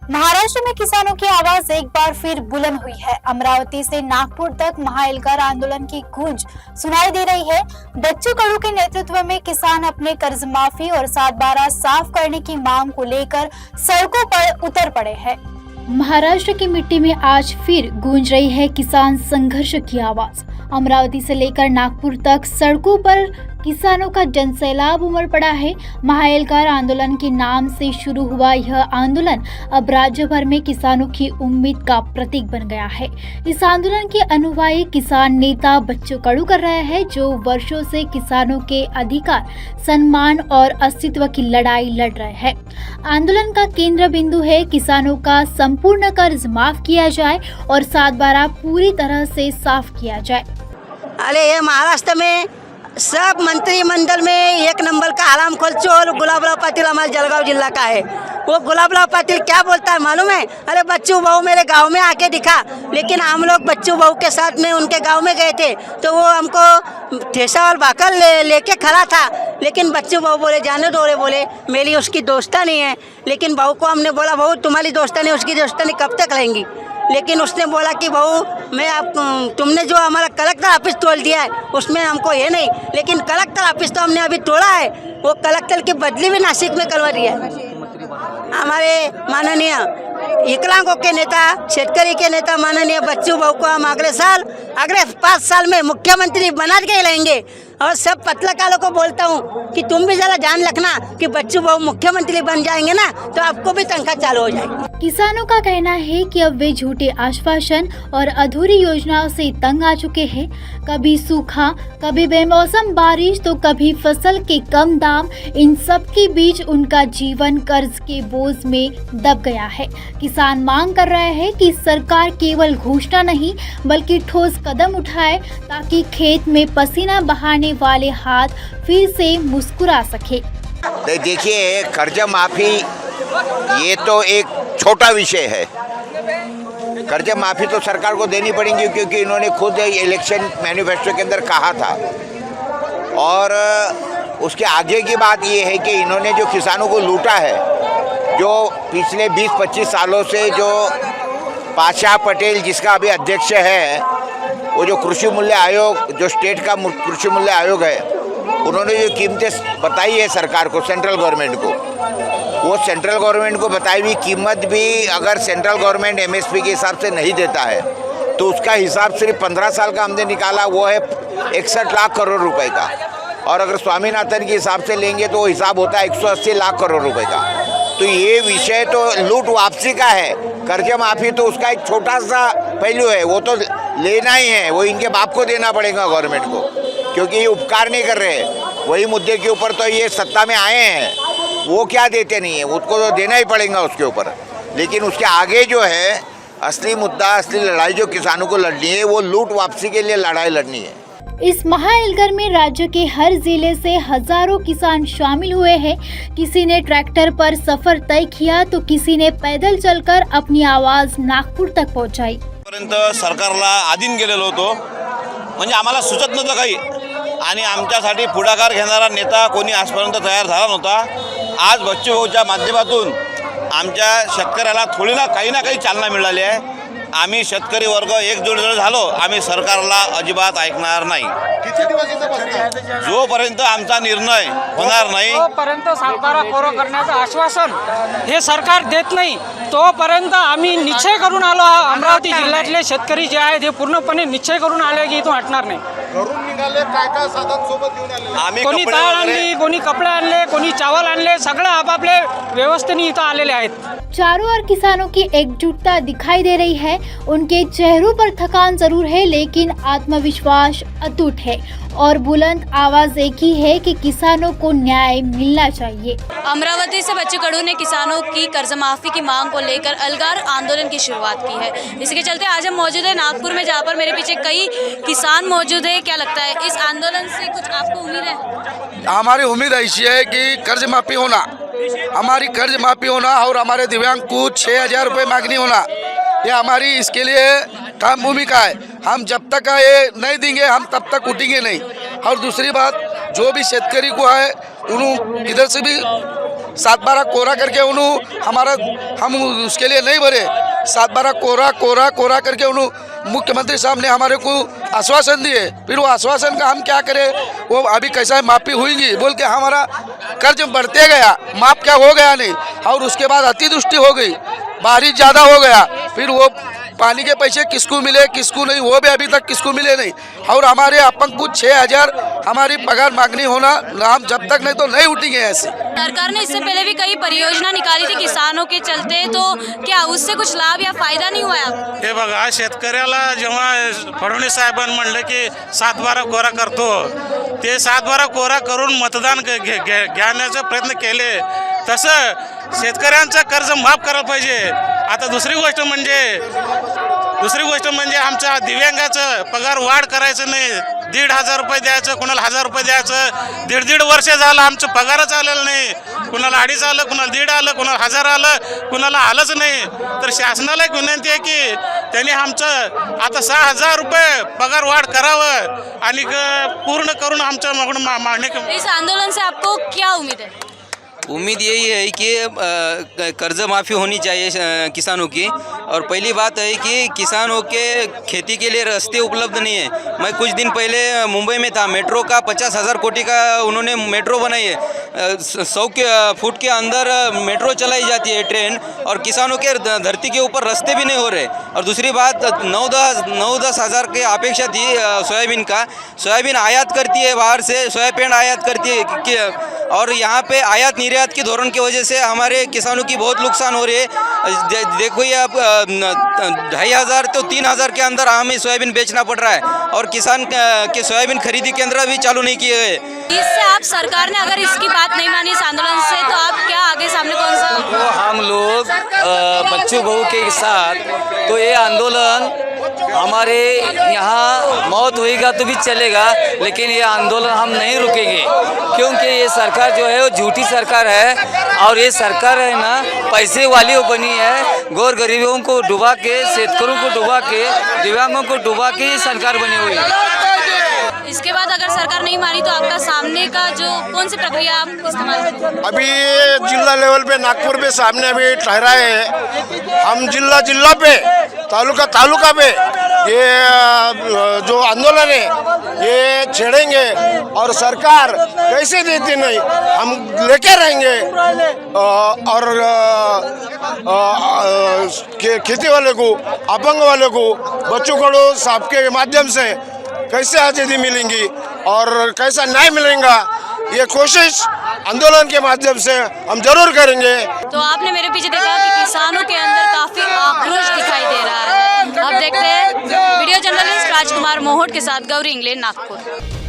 महाराष्ट्र में किसानों की आवाज एक बार फिर बुलंद हुई है। अमरावती से नागपुर तक महाएल्गार आंदोलन की गूंज सुनाई दे रही है। बच्चू कडू के नेतृत्व में किसान अपने कर्ज माफी और 7/12 साफ करने की मांग को लेकर सड़कों पर उतर पड़े हैं। महाराष्ट्र की मिट्टी में आज फिर गूंज रही है किसान संघर्ष की आवाज। अमरावती से लेकर नागपुर तक सड़कों पर किसानों का जनसैलाब उमड़ पड़ा है। महाएल्गार आंदोलन के नाम से शुरू हुआ यह आंदोलन अब राज्य भर में किसानों की उम्मीद का प्रतीक बन गया है। इस आंदोलन के अनुयायी किसान नेता बच्चू कडू कर रहे हैं, जो वर्षों से किसानों के अधिकार, सम्मान और अस्तित्व की लड़ाई लड़ रहे हैं। आंदोलन का केंद्र बिंदु है किसानों का संपूर्ण कर्ज माफ किया जाए और 7/12 पूरी तरह से साफ किया जाए। अरे ये महाराष्ट्र में सब मंत्रिमंडल में एक नंबर का हराम खोल चोर गुलाबराव पाटिल हमारे जलगांव जिला का है। वो गुलाबराव पाटिल क्या बोलता है मालूम है? अरे बच्चू बहू मेरे गांव में आके दिखा। लेकिन हम लोग बच्चू बहू के साथ में उनके गांव में गए थे तो वो हमको ठेसा और भाकर लेके खड़ा था। लेकिन बच्चू बहू बोले जाने दो रे, बोले मेरी उसकी दोस्ता नहीं है। लेकिन बहू को हमने बोला बहू तुम्हारी दोस्ता नहीं, उसकी दोस्ता नहीं कब तक रहेंगी? लेकिन उसने बोला कि बहू मैं आप तुमने जो हमारा कलेक्टर ऑफिस तोड़ दिया है उसमें हमको ये नहीं, लेकिन कलेक्टर ऑफिस तो हमने अभी तोड़ा है। वो कलेक्टर की बदली भी नासिक में करवा दिया है। हमारे माननीय विकलांगों के नेता, शेतकरी के नेता माननीय बच्चू बहू को हम अगले 5 साल में मुख्यमंत्री बना के रहेंगे। और सब पत्रकारों को बोलता हूँ कि तुम भी जरा ध्यान रखना कि बच्चू बहू मुख्यमंत्री बन जाएंगे ना तो आपको भी तनख्वाह चालू हो जाएगी। किसानों का कहना है कि अब वे झूठे आश्वासन और अधूरी योजनाओं से तंग आ चुके हैं। कभी सूखा, कभी बेमौसम बारिश तो कभी फसल के कम दाम, इन सब के बीच उनका जीवन कर्ज के बोझ में दब गया है। किसान मांग कर रहे हैं कि सरकार केवल घोषणा नहीं बल्कि ठोस कदम उठाए ताकि खेत में पसीना बहाने वाले हाथ फिर से मुस्कुरा सके। देखिए, कर्ज माफी ये तो एक छोटा विषय है। कर्ज माफी तो सरकार को देनी पड़ेगी क्योंकि इन्होंने खुद इलेक्शन मैनिफेस्टो के अंदर कहा था। और उसके आगे की बात ये है कि इन्होंने जो किसानों को लूटा है, जो पिछले 20-25 सालों से जो पाशा पटेल जिसका अभी अध्यक्ष है, वो जो कृषि मूल्य आयोग, जो स्टेट का कृषि मूल्य आयोग है, उन्होंने जो कीमतें बताई है सरकार को, सेंट्रल गवर्नमेंट को, वो सेंट्रल गवर्नमेंट को बताई हुई कीमत भी अगर सेंट्रल गवर्नमेंट एमएसपी के हिसाब से नहीं देता है तो उसका हिसाब सिर्फ 15 साल का हमने निकाला, वो है 61 लाख करोड़ रुपए का। और अगर स्वामीनाथन के हिसाब से लेंगे तो वो हिसाब होता है 180 लाख करोड़ रुपए का। तो ये विषय तो लूट वापसी का है। कर्ज माफी तो उसका एक छोटा सा पहलू है, वो तो लेना ही है, वो इनके बाप को देना पड़ेगा गवर्नमेंट को, क्योंकि ये उपकार नहीं कर रहे हैं। वही मुद्दे के ऊपर तो ये सत्ता में आए हैं, वो क्या देते नहीं है, उसको तो देना ही पड़ेगा उसके ऊपर। लेकिन उसके आगे जो है असली मुद्दा, असली लड़ाई जो किसानों को लड़नी है, वो लूट वापसी के लिए लड़ाई लड़नी है। इस महाएल्गार में राज्य के हर जिले से हजारों किसान शामिल हुए हैं। किसी ने ट्रैक्टर पर सफर तय किया तो किसी ने पैदल चलकर अपनी आवाज नागपुर तक पहुंचाई। पर्यंत सरकारला आधीन गेलेलो होतो, म्हणजे आम्हाला सुचत नव्हतं काही आणि आमच्यासाठी पुढाकार घेणारा नेता कोणी आजपर्यंत तयार झाला नव्हता। आज बच्चू भाऊच्या माध्यमातून आमच्या शेतकऱ्याला थोडी ना काही चालना मिळाली आहे। आम्ही शेतकरी वर्ग एकजूट झालो, आम्ही सरकारला अजिबात ऐकणार नाही। जोपर्यंत आमचा निर्णय होणार नाही तोपर्यंत 7/12 कोरं करण्याचं आश्वासन हे सरकार देत नाही तोपर्यंत आम्ही निश्चय करून आलो। अमरावती जिल्ह्यातले शेतकरी जे आहेत हे पूर्णपणे निश्चय करून आले की इथून हटणार नाही। घरून निघाले, काय साधन सोबत घेऊन आले? आम्ही कोणी कपडे डाळ वगैरे आणली, कोणी कपडे आणले, कोणी चावल आणले, सगळे आपापले व्यवस्थेने इथं आलेले आहेत। चारों ओर किसानों की एकजुटता दिखाई दे रही है। उनके चेहरों पर थकान जरूर है लेकिन आत्मविश्वास अटूट है और बुलंद आवाज एक ही है कि किसानों को न्याय मिलना चाहिए। अमरावती से बच्चू कडू ने किसानों की कर्ज माफी की मांग को लेकर अलगार आंदोलन की शुरुआत की है। इसके चलते आज हम मौजूद है नागपुर में, जहाँ पर मेरे पीछे कई किसान मौजूद है। क्या लगता है इस आंदोलन से कुछ आपको उम्मीद है? हमारी उम्मीद ऐसी है कि कर्ज माफी होना, हमारी कर्ज माफी होना और हमारे दिव्यांग को 6,000 रुपये मांगनी होना, ये हमारी इसके लिए काम भूमिका है। हम जब तक ये नहीं देंगे हम तब तक उठेंगे नहीं। और दूसरी बात, जो भी शेतकरी को है उन्होंने इधर से भी 7/12 कोरा करके उन्होंने हमारा हम उसके लिए नहीं भरे। 7/12 कोरा कोरा कोरा करके उन्होंने मुख्यमंत्री साहब ने हमारे को आश्वासन दिए। फिर वो आश्वासन का हम क्या करें, वो अभी कैसा है माफ़ी हुई बोल के हमारा कर्ज बढ़ते गया, माफ क्या हो गया नहीं। और उसके बाद अतिवृष्टि हो गई, बारिश ज़्यादा हो गया, फिर वो पानी के पैसे किसको मिले किसको नहीं, वो भी अभी तक किसको मिले नहीं। और हमारे अपन कुछ 6,000 हमारी पगार मांगनी होना, हम जब तक नहीं तो नहीं उठेंगे ऐसे। सरकार ने इससे पहले भी कई परियोजना निकाली थी किसानों के चलते, तो क्या उससे कुछ लाभ या फायदा नाही हुआ आपको? हे बघा, शेतकऱ्याला जेव्हा फडणवीस साहेबांनी म्हणलं की 7/12 कोरा करतो, ते 7/12 कोरा करून मतदान घेण्याचा प्रयत्न केले, तसं शेतकऱ्यांचं कर्ज माफ करायला पाहिजे। आता दुसरी गोष्ट म्हणजे आमच्या दिव्यांगाचं पगार वाढ करायचं नाही, 1,500 रुपये द्यायचं, कुणाला 1,000 रुपये द्यायचं। 1.5 वर्ष झालं आमचं पगारच आलेलं नाही, कुणाला 2.5 आलं, कुणाला 1.5 आलं, कुणाला 1,000 आलं, कुणाला आलंच नाही। तर शासनाला एक विनंती आहे की त्यांनी आमचं आता 6,000 रुपये पगार वाढ करावं आणि पूर्ण करून आमच्या मागणी। इस आंदोलन से आपको क्या उम्मीद है? उम्मीद यही है कि कर्ज माफ़ी होनी चाहिए किसानों की। और पहली बात है कि किसानों के खेती के लिए रास्ते उपलब्ध नहीं है। मैं कुछ दिन पहले मुंबई में था, मेट्रो का 50,000 कोटी का उन्होंने मेट्रो बनाई है। 100 फुट के अंदर मेट्रो चलाई जाती है ट्रेन, और किसानों के धरती के ऊपर रास्ते भी नहीं हो रहे। और दूसरी बात 9-10 हज़ार की अपेक्षा थी सोयाबीन का। सोयाबीन आयात करती है बाहर से, सोयाबीन आयात करती है, और यहाँ पे आयात निर्यात की धोरण की वजह से हमारे किसानों की बहुत नुकसान हो रही है। देखो ये अब 2,500 तो 3,000 के अंदर हमें सोयाबीन बेचना पड़ रहा है, और किसान के सोयाबीन खरीदी केंद्र भी चालू नहीं किए गए। इससे आप सरकार ने अगर इसकी बात नहीं मानी इस आंदोलन से, तो आप क्या आगे सामने कौन सा? तो हम लोग बच्चू बहू के साथ, तो ये आंदोलन हमारे यहाँ मौत होएगा तो भी चलेगा, लेकिन ये आंदोलन हम नहीं रुकेंगे, क्योंकि ये सरकार जो है वो झूठी सरकार है। और ये सरकार है ना पैसे वाली वो बनी है, गौर गरीबों को डुबा के, शेतकरों को डुबा के, दिव्यांगों को डुबा के ये सरकार बनी हुई है। इसके बाद अगर सरकार नहीं मानी तो आपका सामने का जो कौन सी प्रक्रिया आप इस्तेमाल करेंगे? अभी जिला लेवल पे नागपुर पे सामने अभी ठहराए हैं हम, जिला पे तालुका पे ये जो आंदोलन है ये छेड़ेंगे, और सरकार कैसे देती नहीं हम लेके रहेंगे। और खेती वाले को, अपंग वाले को, बच्चों को साहब के माध्यम से कैसे आज़ादी मिलेंगी और कैसा न्याय मिलेगा, ये कोशिश आंदोलन के माध्यम से हम जरूर करेंगे। तो आपने मेरे पीछे देखा कि किसानों के अंदर काफी आक्रोश दिखाई दे रहा है। अब देखते हैं। वीडियो जर्नलिस्ट राजकुमार मोहोट के साथ गौरी इंग्लैंड, नागपुर।